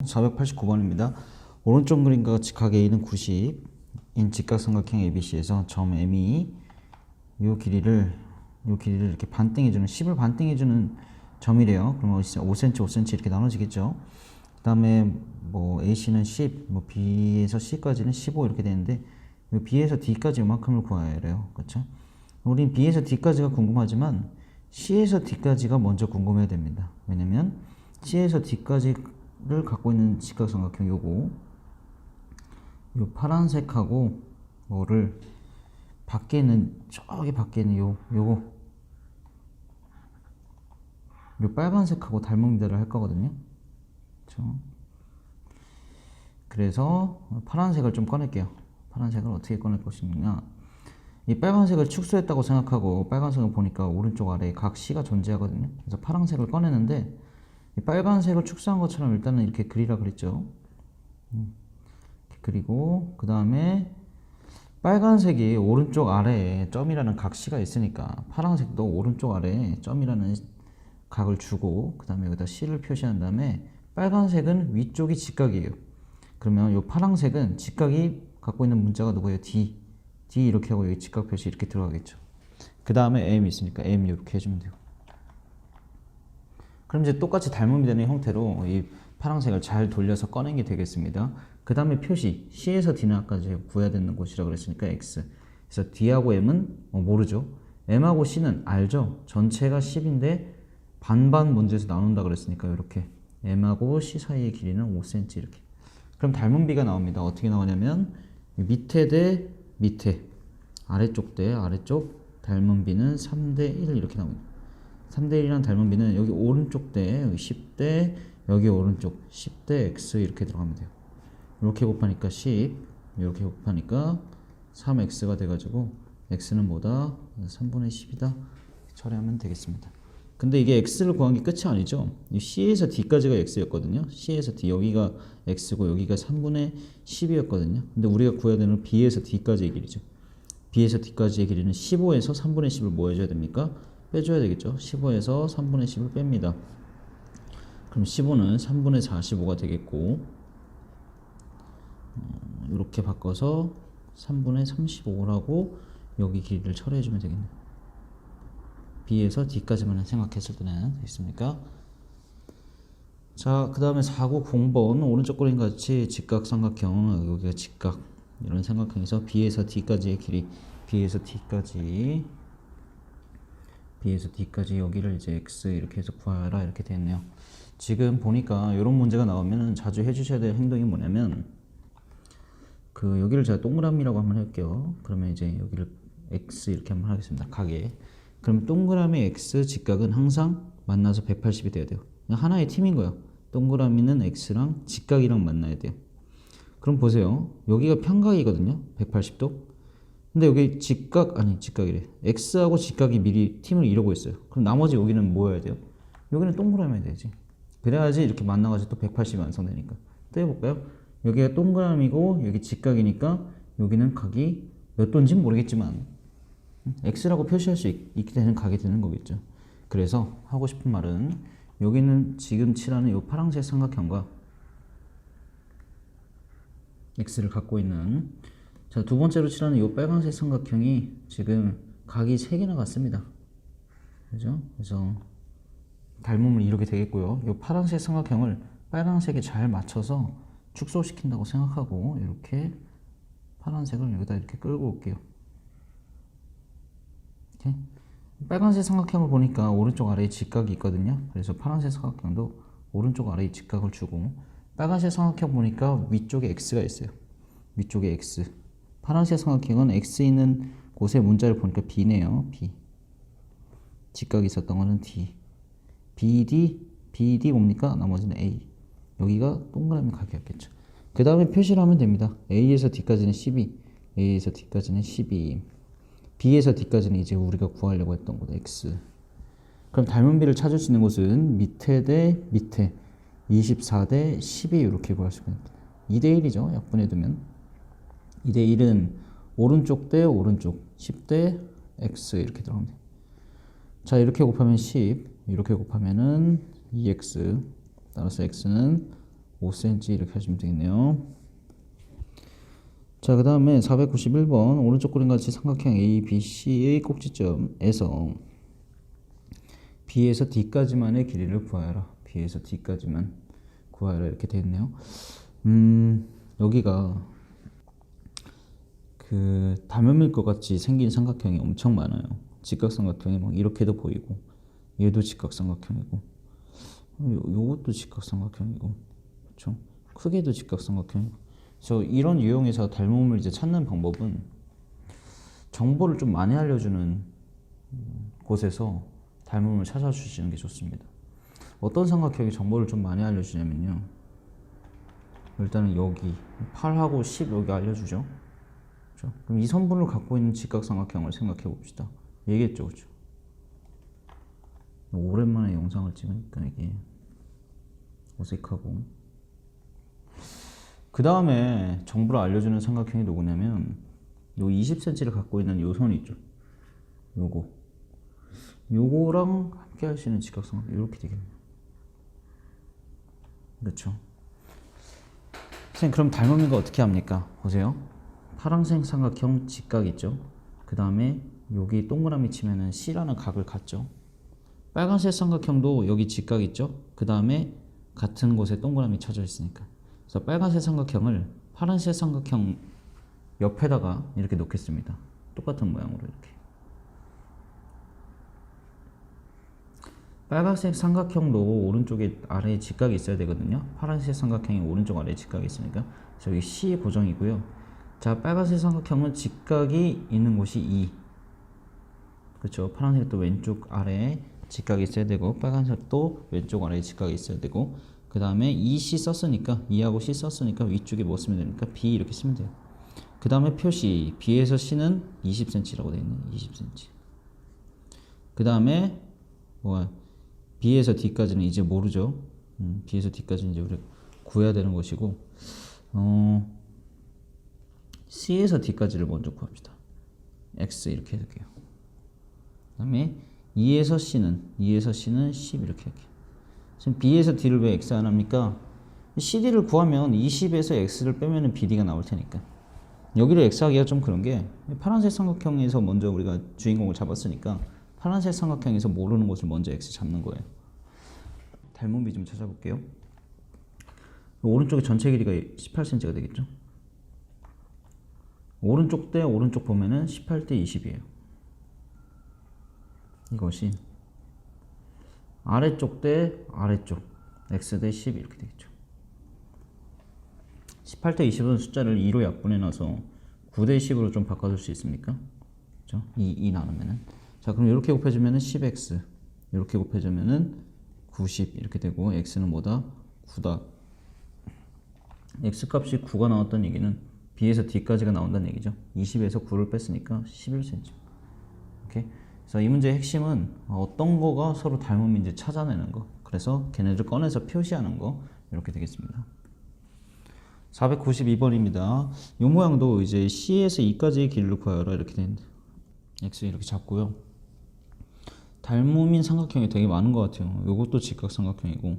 489번입니다. 오른쪽 그림과 같이 각 A는 90인 직각삼각형 ABC에서 점 M이 요 길이를 이렇게 반땡해주는 10을 반땡해주는 점이래요. 그러면 5cm, 5cm 이렇게 나눠지겠죠. 그 다음에 뭐 AC는 10, 뭐 B에서 C까지는 15 이렇게 되는데 요 B에서 D까지 요만큼을 구해야 해요. 그렇죠? 우린 B에서 D까지가 궁금하지만 C에서 D까지가 먼저 궁금해야 됩니다. 왜냐면 C에서 D까지를 갖고 있는 직각삼각형 요거 요 파란색하고 뭐를 밖에 있는 저기 밖에 있는 요거 요 빨간색하고 닮은 미달을 할 거거든요. 그렇죠? 그래서 파란색을 좀 꺼낼게요. 파란색을 어떻게 꺼낼 것이냐, 이 빨간색을 축소했다고 생각하고 빨간색을 보니까 오른쪽 아래에 각 C가 존재하거든요. 그래서 파란색을 꺼내는데 이 빨간색을 축소한 것처럼 일단은 이렇게 그리라 그랬죠. 그리고 그 다음에 빨간색이 오른쪽 아래에 점이라는 각 C가 있으니까 파란색도 오른쪽 아래에 점이라는 각을 주고 그 다음에 여기다 C를 표시한 다음에 빨간색은 위쪽이 직각이에요. 그러면 이 파란색은 직각이 갖고 있는 문자가 누구예요? D 이렇게 하고 여기 직각 표시 이렇게 들어가겠죠. 그 다음에 M 있으니까 M 이렇게 해주면 돼요. 그럼 이제 똑같이 닮음이 되는 형태로 이 파란색을 잘 돌려서 꺼낸 게 되겠습니다. 그 다음에 표시 C에서 D는 아까 제가 구해야 되는 곳이라고 그랬으니까 X. 그래서 D하고 M은 모르죠. M하고 C는 알죠. 전체가 10인데 반반 문제에서 나눈다 그랬으니까 이렇게 M하고 C 사이의 길이는 5cm 이렇게. 그럼 닮은 비가 나옵니다. 어떻게 나오냐면 밑에 대 밑에, 아래쪽 대 아래쪽 닮은 비는 3대1 이렇게 나옵니다. 3대1이란 닮은 비는 여기 오른쪽 대 여기 10대 여기 오른쪽 10대 X 이렇게 들어가면 돼요. 이렇게 곱하니까 10, 이렇게 곱하니까 3X가 돼가지고 X는 뭐다? 3분의 10이다. 처리하면 되겠습니다. 근데 이게 X를 구한 게 끝이 아니죠. C에서 D까지가 X였거든요. C에서 D, 여기가 X고 여기가 3분의 10이었거든요. 근데 우리가 구해야 되는 B에서 D까지의 길이죠. B에서 D까지의 길이는 15에서 3분의 10을 뭐 해줘야 됩니까? 빼줘야 되겠죠. 15에서 3분의 10을 뺍니다. 그럼 15는 3분의 45가 되겠고 이렇게 바꿔서 3분의 35라고 여기 길이를 처리해주면 되겠네요. B에서 D까지만 생각했을 때는 됐습니까? 자, 그 다음에 490번 오른쪽 그림 같이 직각삼각형, 여기가 직각 이런 삼각형에서 B에서 D까지의 길이, B에서 D까지 여기를 이제 X 이렇게 해서 구하라 이렇게 되었네요. 지금 보니까 이런 문제가 나오면 자주 해주셔야 될 행동이 뭐냐면 그 여기를 제가 동그라미라고 한번 할게요. 그러면 이제 여기를 X 이렇게 한번 하겠습니다. 가게. 그럼 동그라미 X 직각은 항상 만나서 180이 돼야 돼요. 하나의 팀인 거예요. 동그라미는 X랑 직각이랑 만나야 돼요. 그럼 보세요. 여기가 평각이거든요. 180도. 근데 여기 직각이래. X하고 직각이 미리 팀을 이루고 있어요. 그럼 나머지 여기는 뭐 해야 돼요? 여기는 동그라미 해야 되지. 그래야지 이렇게 만나가지고 또 180이 완성되니까. 또 해볼까요? 여기가 동그라미고 여기 직각이니까 여기는 각이 몇 도인지 모르겠지만 X라고 표시할 수 있게 되는 각이 되는 거겠죠. 그래서 하고 싶은 말은 여기는 지금 칠하는 이 파란색 삼각형과 X를 갖고 있는, 자, 두 번째로 칠하는 이 빨간색 삼각형이 지금 각이 3개나 같습니다. 그죠? 그래서 닮음을 이루게 되겠고요. 이 파란색 삼각형을 빨간색에 잘 맞춰서 축소시킨다고 생각하고 이렇게 파란색을 여기다 이렇게 끌고 올게요. 이렇게. 빨간색 삼각형을 보니까 오른쪽 아래에 직각이 있거든요. 그래서 파란색 삼각형도 오른쪽 아래에 직각을 주고, 빨간색 삼각형 보니까 위쪽에 X가 있어요. 위쪽에 X. 파란색 삼각형은 X 있는 곳에 문자를 보니까 B네요. B. 직각이 있었던 거는 D. BD 뭡니까? 나머지는 A. 여기가 동그라미 각이었겠죠. 그 다음에 표시를 하면 됩니다. A에서 D까지는 12, A에서 D까지는 12, B에서 D까지는 이제 우리가 구하려고 했던 거다. X. 그럼 닮은 비를 찾을 수 있는 곳은 밑에 대 밑에 24대 12 이렇게 구할 수가 있습니다. 2대 1이죠. 약분해 두면 2대 1은 오른쪽 대 오른쪽 10대 X 이렇게 들어갑니다. 자, 이렇게 곱하면 10, 이렇게 곱하면은 2X, 따라서 X는 5cm 이렇게 하시면 되겠네요. 자, 그 다음에 491번 오른쪽 그림 같이 삼각형 ABC의 꼭지점에서 B에서 D까지만의 길이를 구하여라. B에서 D까지만 구하여라 이렇게 되어 있네요. 여기가 그 담요밀 것 같이 생긴 삼각형이 엄청 많아요. 직각삼각형이 막 이렇게도 보이고, 얘도 직각삼각형이고, 요것도 직각삼각형이고, 그렇죠? 크기도 직각삼각형이고. 그래서 이런 유형에서 닮음을 이제 찾는 방법은 정보를 좀 많이 알려주는 곳에서 닮음을 찾아주시는 게 좋습니다. 어떤 삼각형이 정보를 좀 많이 알려주냐면요, 일단은 여기 8하고 10 여기 알려주죠. 그렇죠? 그럼 이 선분을 갖고 있는 직각삼각형을 생각해 봅시다. 얘기했죠, 그렇죠? 오랜만에 영상을 찍으니까 이게 어색하고. 그 다음에 정보를 알려주는 삼각형이 누구냐면 요 20cm를 갖고 있는 요 선 있죠. 요거랑 함께 할 수 있는 직각삼각형 이렇게 되겠네요. 그렇죠? 선생님, 그럼 닮음인 거 어떻게 합니까? 보세요. 파란색 삼각형 직각 있죠. 그 다음에 여기 동그라미 치면은 C라는 각을 갖죠. 빨간색 삼각형도 여기 직각 있죠. 그 다음에 같은 곳에 동그라미 쳐져 있으니까. 그래서 빨간색 삼각형을 파란색 삼각형 옆에다가 이렇게 놓겠습니다. 똑같은 모양으로 이렇게. 빨간색 삼각형도 오른쪽에 아래에 직각이 있어야 되거든요. 파란색 삼각형이 오른쪽 아래에 직각이 있으니까. 그래서 여기 C 고정이고요. 자, 빨간색 삼각형은 직각이 있는 곳이 E. 그렇죠. 파란색도 왼쪽 아래에 직각이 있어야 되고, 빨간색도 왼쪽 아래에 직각이 있어야 되고, 그 다음에 EC 썼으니까, E하고 C 썼으니까 위쪽에 뭐 쓰면 되니까 B 이렇게 쓰면 돼요. 그 다음에 표시 B에서 C는 20cm라고 되어 있네. 20cm. 그 다음에 B에서 D까지는 이제 모르죠. B에서 D까지는 이제 우리가 구해야 되는 것이고, C에서 D까지를 먼저 구합시다. X 이렇게 해둘게요. 그 다음에 2에서 C는 10 이렇게 할게요. 지금 B에서 D를 왜 X 안 합니까? CD를 구하면 20에서 X를 빼면 BD가 나올 테니까. 여기를 X 하기가 좀 그런 게, 파란색 삼각형에서 먼저 우리가 주인공을 잡았으니까 파란색 삼각형에서 모르는 곳을 먼저 X 잡는 거예요. 닮음비 좀 찾아볼게요. 오른쪽에 전체 길이가 18cm가 되겠죠? 오른쪽 대 오른쪽 보면은 18대 20이에요. 이것이 아래쪽 대 아래쪽 x 대 10 이렇게 되겠죠. 18대 20은 숫자를 2로 약분해놔서 9대 10으로 좀 바꿔줄 수 있습니까? 그렇죠? 2 나누면은. 자, 그럼 이렇게 곱해주면은 10x, 이렇게 곱해주면은 90 이렇게 되고, x는 뭐다? 9다. x 값이 9가 나왔다는 얘기는 B에서 D까지가 나온다는 얘기죠. 20에서 9를 뺐으니까 11cm. 오케이? 그래서 이 문제의 핵심은 어떤 거가 서로 닮음인지 찾아내는 거. 그래서 걔네들 꺼내서 표시하는 거. 이렇게 되겠습니다. 492번입니다. 이 모양도 이제 C에서 E까지의 길이를 구하여라 이렇게 되는데, X 이렇게 잡고요. 닮음인 삼각형이 되게 많은 것 같아요. 요것도 직각삼각형이고,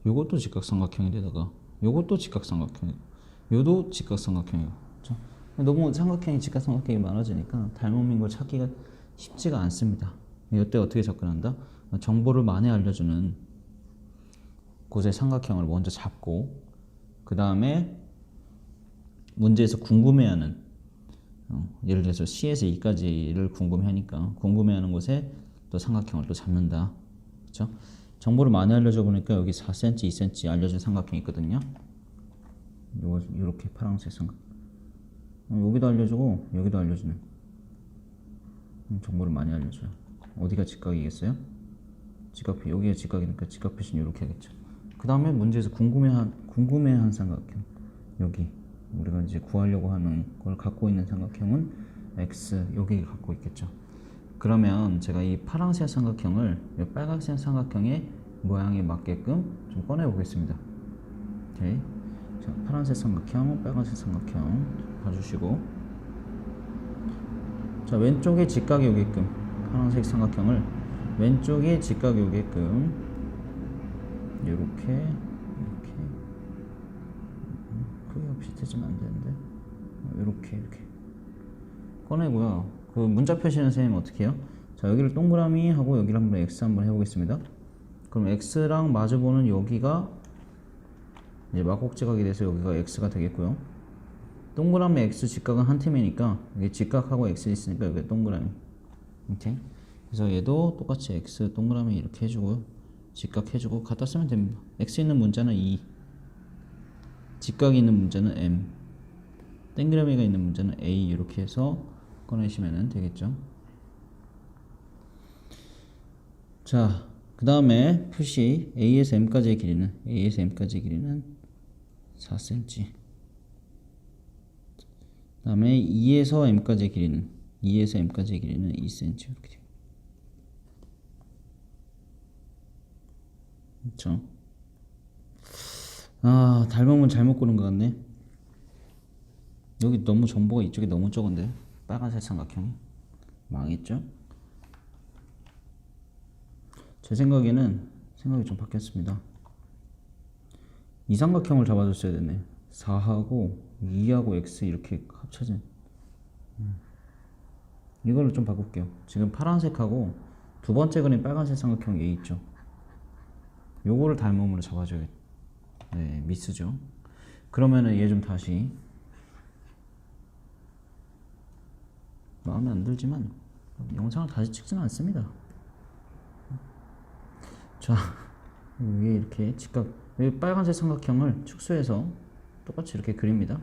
요것도 직각삼각형인데다가 요것도 직각삼각형이고, 요도 직각삼각형이고. 그렇죠? 너무 삼각형이 직각삼각형이 많아지니까 닮음인 걸 찾기가 쉽지가 않습니다. 이때 어떻게 접근한다? 정보를 많이 알려주는 곳의 삼각형을 먼저 잡고, 그 다음에 문제에서 궁금해하는, 예를 들어서 C에서 E까지를 궁금해하니까 궁금해하는 곳에 또 삼각형을 또 잡는다. 그렇죠? 정보를 많이 알려줘 보니까 여기 4cm, 2cm 알려준 삼각형이 있거든요. 요렇게 파란색 삼각. 여기도 알려주고 여기도 알려주는. 정보를 많이 알려줘요. 어디가 직각이겠어요? 직각표, 여기가 직각이니까 직각 표시는 이렇게 하겠죠. 그 다음에 문제에서 궁금해한 삼각형, 여기 우리가 이제 구하려고 하는 걸 갖고 있는 삼각형은 x, 여기 갖고 있겠죠. 그러면 제가 이 파란색 삼각형을 이 빨간색 삼각형의 모양에 맞게끔 좀 꺼내 보겠습니다. 오케이. 자, 파란색 삼각형, 빨간색 삼각형 봐주시고, 자, 왼쪽에 직각이 오게끔 파란색 삼각형을 왼쪽에 직각이 오게끔 이렇게 비슷해지면 안 되는데. 이렇게 꺼내고요. 그 문자 표시는 선생님 어떻게 해요? 자, 여기를 동그라미 하고 여기를 한번 x 한번 해보겠습니다. 그럼 x랑 마주보는 여기가 이제 막곡지각이 돼서 여기가 x가 되겠고요. 동그라미 x 직각은 한 팀이니까 여기 직각하고 x 있으니까 여기 동그라미. 오케이. 그래서 얘도 똑같이 x 동그라미 이렇게 해주고요. 직각 해주고 갖다 쓰면 됩니다. x 있는 문자는 2, 직각이 있는 문자는 m, 동그라미가 있는 문자는 a 이렇게 해서 꺼내시면 되겠죠. 자, 그 다음에 표시 a에서 m까지의 길이는 4cm. 그 다음에 2에서 m까지의 길이는 2cm 이렇게 돼요. 그렇죠? 아, 닮으면 잘못 고른 것 같네. 여기 너무 정보가 이쪽이 너무 적은데 빨간색 삼각형이 망했죠? 제 생각에는 생각이 좀 바뀌었습니다. 이 삼각형을 잡아줬어야 됐네. 4하고 2하고 x 이렇게 합쳐진 이걸로 좀 바꿀게요. 지금 파란색하고 두 번째 그림 빨간색 삼각형 A 있죠? 요거를 닮음으로 잡아줘야겠다. 네, 미스죠. 그러면은 얘 좀 다시 마음에 안 들지만 영상을 다시 찍지는 않습니다. 자, 위에 이렇게 직각, 여기 빨간색 삼각형을 축소해서 똑같이 이렇게 그립니다.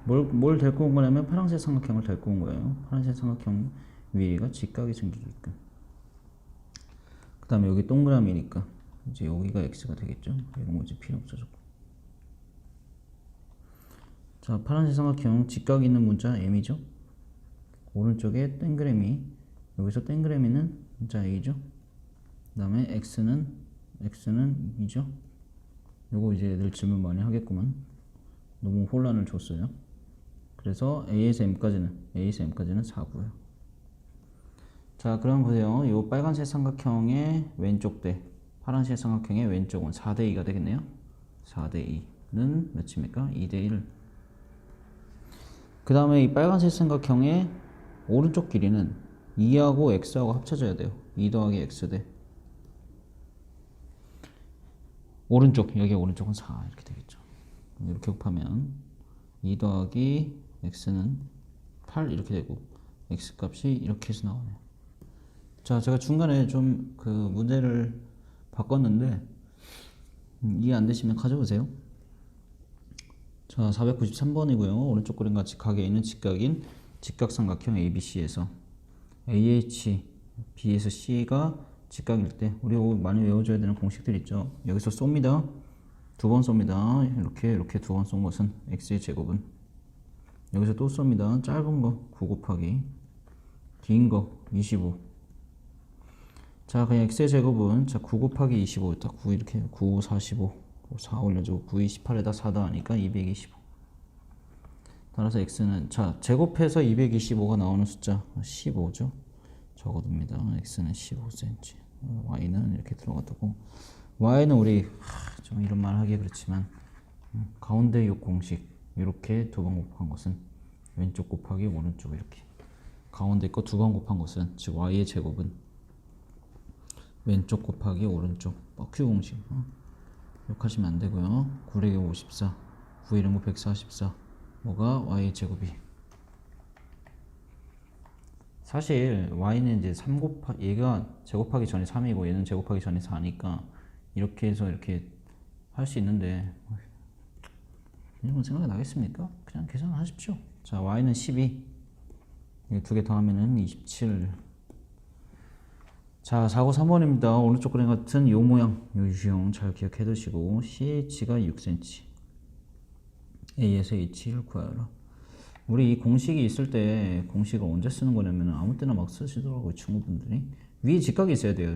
뭘 데리고 온 거냐면 파란색 삼각형을 데리고 온 거예요. 파란색 삼각형 위에가 직각이 생기게끔. 그 다음에 여기 동그라미니까 이제 여기가 x가 되겠죠. 이런 거 이제 필요 없죠. 자, 파란색 삼각형 직각 있는 문자 m이죠. 오른쪽에 동그라미, 여기서 동그라미는 문자 a죠. 그 다음에 x는 2죠. 요거 이제 애들 질문 많이 하겠구만. 너무 혼란을 줬어요. 그래서 a에서 m까지는 4고요. 자, 그럼 보세요. 요 빨간색 삼각형의 왼쪽 대 파란색 삼각형의 왼쪽은 4대 2가 되겠네요. 4대 2는 몇입니까? 2대 1. 그 다음에 이 빨간색 삼각형의 오른쪽 길이는 2하고 x하고 합쳐져야 돼요. 2 더하기 x 대 오른쪽, 여기 오른쪽은 4 이렇게 되겠죠. 이렇게 곱하면 2 더하기 x는 8 이렇게 되고 x 값이 이렇게 해서 나오네요. 자, 제가 중간에 좀 그 문제를 바꿨는데 이해 안 되시면 가져오세요. 자, 493번이고요. 오른쪽 그림과 직각에 있는 직각인 직각삼각형 ABC에서 AH, B에서 C가 직각일 때 우리 많이 외워줘야 되는 공식들 있죠. 여기서 쏩니다. 두 번 쏩니다. 이렇게 두 번 쏜 것은 x의 제곱은 여기서 또 쏩니다. 짧은 거 9 곱하기 긴 거 25. 자, 그냥 x의 제곱은 자 9 곱하기 25 딱 9 이렇게 9, 45 4 올려주고 9, 28에다 4 더하니까 225. 따라서 x는 자 제곱해서 225가 나오는 숫자 15죠. 적어둡니다. x는 15cm, y는 이렇게 들어가두고 y는 우리 좀 이런 말 하기 그렇지만 가운데 요 공식 이렇게 두 번 곱한 것은 왼쪽 곱하기 오른쪽 이렇게 가운데 거 두 번 곱한 것은 즉 y의 제곱은 왼쪽 곱하기 오른쪽 q 공식 욕하시면 안 되고요. 9에 54 9 1 9 144 뭐가 y의 제곱이 사실 y는 이제 3 얘가 제곱하기 전에 3이고 얘는 제곱하기 전에 4니까 이렇게 해서 이렇게 할 수 있는데 이런 생각이 나겠습니까? 그냥 계산을 하십시오. 자, y는 12 두 개 더하면은 27. 자, 4고 3번입니다. 오른쪽 그림 같은 요 모양 요 유형 잘 기억해 두시고 CH가 6cm A에서 H를 구하라. 우리 이 공식이 있을 때 공식을 언제 쓰는 거냐면 아무 때나 막 쓰시더라고요. 친구분들이 위에 직각이 있어야 돼요.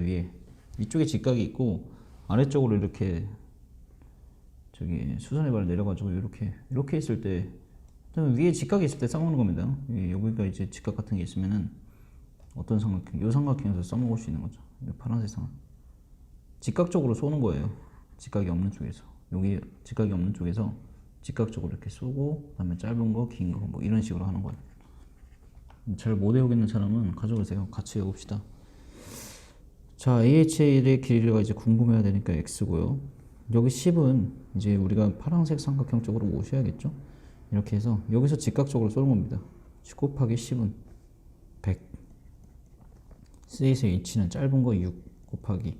위쪽에 직각이 있고 아래쪽으로 이렇게 저기 수선의 발을 내려가지고 이렇게 있을 때 위에 직각이 있을 때 써먹는 겁니다. 여기가 이제 직각 같은 게 있으면은 어떤 삼각형, 요 삼각형에서 써먹을 수 있는 거죠. 파란색 삼각 직각적으로 쏘는 거예요. 직각이 없는 쪽에서 여기 직각이 없는 쪽에서 직각적으로 이렇게 쏘고 그다음에 짧은 거, 긴 거 뭐 이런 식으로 하는 거예요. 잘 못 외우겠는 사람은 가져오세요. 같이 외웁시다. 자, AHA의 길이가 이제 궁금해야 되니까 x고요. 여기 10은 이제 우리가 파란색 삼각형 쪽으로 모셔야겠죠? 이렇게 해서 여기서 직각적으로 쏘는 겁니다. 10 곱하기 10은 100. C에서 H는 짧은 거 6 곱하기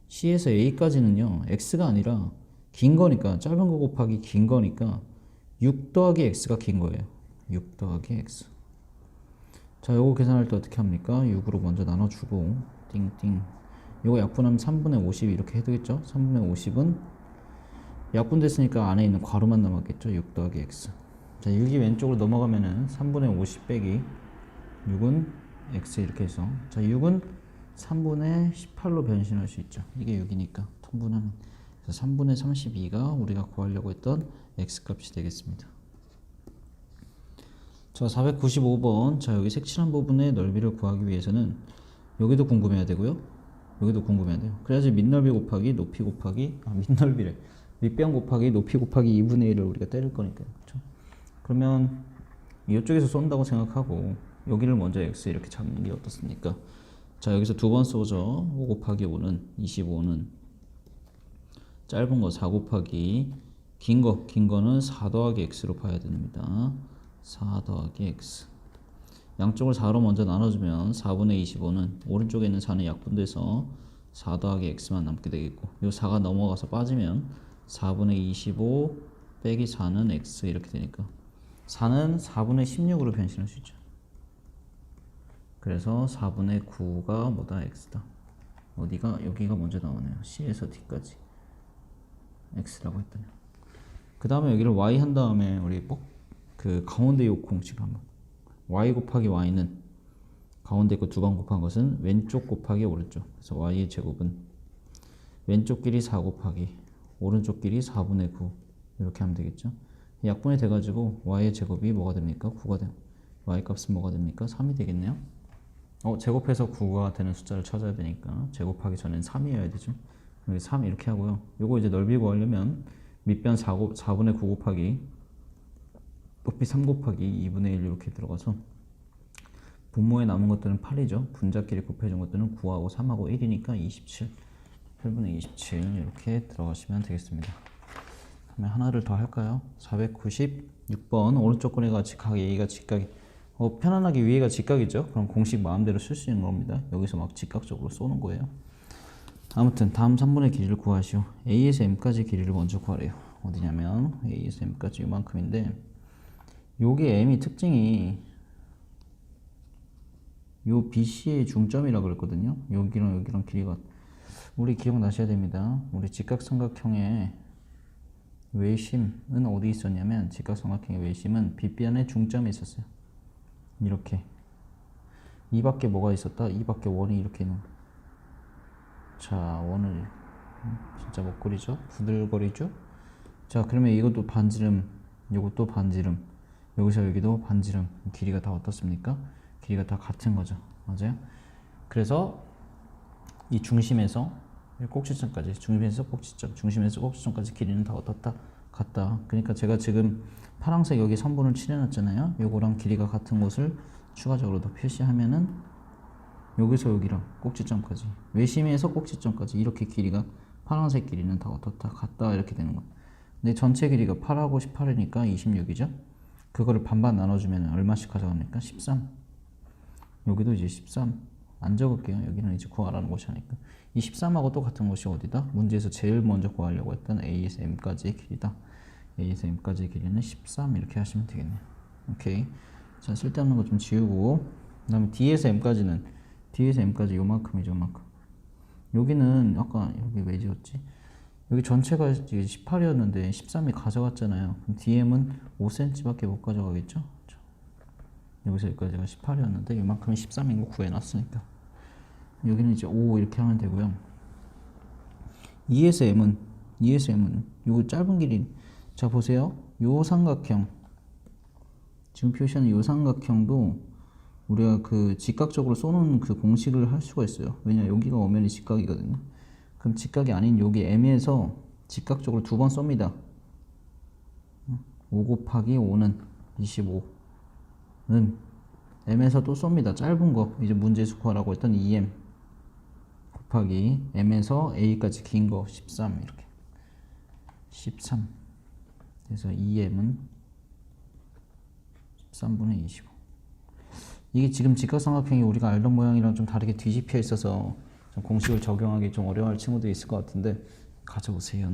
C에서 A까지는요, x가 아니라 긴 거니까, 짧은 거 곱하기 긴 거니까 6 더하기 x가 긴 거예요. 6 더하기 x. 자, 요거 계산할 때 어떻게 합니까? 6으로 먼저 나눠주고 띵띵. 요거 약분하면 3분의 50 이렇게 해두겠죠? 3분의 50은 약분됐으니까 안에 있는 괄호만 남았겠죠? 6 더하기 x. 자, 6이 왼쪽으로 넘어가면은 3분의 50 빼기 6은 x 이렇게 해서, 자, 6은 3분의 18로 변신할 수 있죠. 이게 6이니까 통분하면, 그래서 3분의 32가 우리가 구하려고 했던 x 값이 되겠습니다. 자, 495번. 자, 여기 색칠한 부분의 넓이를 구하기 위해서는 여기도 궁금해야 되고요, 여기도 궁금해야 돼요. 그래야지 밑넓이 곱하기 높이 곱하기, 밑넓이래, 밑변 곱하기 높이 곱하기 2분의 1을 우리가 때릴 거니까요. 그렇죠? 그러면 이쪽에서 쏜다고 생각하고 여기를 먼저 x 이렇게 잡는 게 어떻습니까? 자, 여기서 두 번 쏘죠. 5 곱하기 5는 25는 짧은 거 4 곱하기 긴 거는 4 더하기 x로 봐야 됩니다. 4 더하기 x. 양쪽을 4로 먼저 나눠주면 4분의 25는 오른쪽에 있는 4는 약분돼서 4 더하기 x만 남게 되겠고, 요 4가 넘어가서 빠지면 4분의 25 빼기 4는 x 이렇게 되니까 4는 4분의 16으로 변신할 수 있죠. 그래서 4분의 9가 뭐다? x다. 어디가? 여기가 먼저 나오네요. C에서 D까지 x라고 했더니, 그 다음에 여기를 y 한 다음에 우리 그 가운데 요 공식 한번, y 곱하기 y는 가운데 거 두 번 곱한 것은 왼쪽 곱하기 오른쪽, 그래서 y의 제곱은 왼쪽 길이 4 곱하기 오른쪽 길이 4분의 9 이렇게 하면 되겠죠. 약분이 돼가지고 y의 제곱이 뭐가 됩니까? 9가 돼요. y 값은 뭐가 됩니까? 3이 되겠네요. 제곱해서 9가 되는 숫자를 찾아야 되니까 제곱하기 전엔 3이어야 되죠. 여기 3 이렇게 하고요. 요거 이제 넓이 구하려면 밑변 4분의 9 곱하기 높이 3 곱하기 2분의 1 이렇게 들어가서 분모에 남은 것들은 8이죠. 분자끼리 곱해준 것들은 9하고 3하고 1이니까 27. 8분의 27 이렇게 들어가시면 되겠습니다. 그러면 하나를 더 할까요? 496번. 오른쪽 거리가 직각, A가 직각이, 편안하게 위에가 직각이죠. 그럼 공식 마음대로 쓸 수 있는 겁니다. 여기서 막 직각적으로 쏘는 거예요. 아무튼 다음 3분의 길이를 구하시오. A에서 M까지 길이를 먼저 구하래요. 어디냐면 A에서 M까지 이만큼인데, 요게 M이 특징이 요 BC의 중점이라 그랬거든요. 여기랑 길이가, 우리 기억나셔야 됩니다. 우리 직각삼각형의 외심은 어디 있었냐면, 직각삼각형의 외심은 빗변의 중점에 있었어요. 이렇게 이 밖에 뭐가 있었다? 이 밖에 원이 이렇게 있는 거예요. 자, 원을 진짜 못 그리죠? 부들거리죠? 자, 그러면 이것도 반지름, 이것도 반지름, 여기서 여기도 반지름, 길이가 다 어떻습니까? 길이가 다 같은 거죠. 맞아요? 그래서 이 중심에서 꼭지점까지, 중심에서 꼭지점, 중심에서 꼭지점까지 길이는 다 어떻다? 같다. 그러니까 제가 지금 파란색 여기 선분을 칠해놨잖아요. 요거랑 길이가 같은 곳을 추가적으로 더 표시하면은 여기서 여기랑 꼭지점까지, 외심에서 꼭지점까지 이렇게 길이가, 파란색 길이는 다 어떻다? 같다. 이렇게 되는 거예요. 근데 전체 길이가 8하고 18이니까 26이죠. 그거를 반반 나눠주면 얼마씩 가져갑니까? 13. 여기도 이제 13. 안 적을게요. 여기는 이제 구하라는 것이 아니까. 이 13하고 또 같은 것이 어디다? 문제에서 제일 먼저 구하려고 했던 A에서 M까지의 길이다. A에서 M까지의 길이는 13 이렇게 하시면 되겠네요. 오케이. 자, 쓸데없는 거 좀 지우고, 그 다음에 D에서 M까지 요만큼이죠. 요만큼. 여기는 아까 여기 왜 지웠지? 여기 전체가 18이었는데 13이 가져갔잖아요. 그럼 DM은 5cm밖에 못 가져가겠죠? 여기서 여기까지가 18이었는데 이만큼이 13인 거 구해놨으니까 여기는 이제 5 이렇게 하면 되고요. 2에서 M은 요 짧은 길이, 자 보세요. 요 삼각형, 지금 표시하는 요 삼각형도 우리가 그 직각적으로 쏘는 그 공식을 할 수가 있어요. 왜냐, 여기가 엄연히 직각이거든요. 그럼 직각이 아닌 여기 M에서 직각적으로 두 번 쏩니다. 5 곱하기 5는 25는 m에서 또 쏩니다. 짧은 거 이제 문제에서 구하라고 했던 2m 곱하기 m에서 a까지 긴 거 13 이렇게 13. 그래서 2m은 13분의 25. 이게 지금 직각삼각형이 우리가 알던 모양이랑 좀 다르게 뒤집혀 있어서 좀 공식을 적용하기 좀 어려워할 친구도 있을 것 같은데 가져오세요.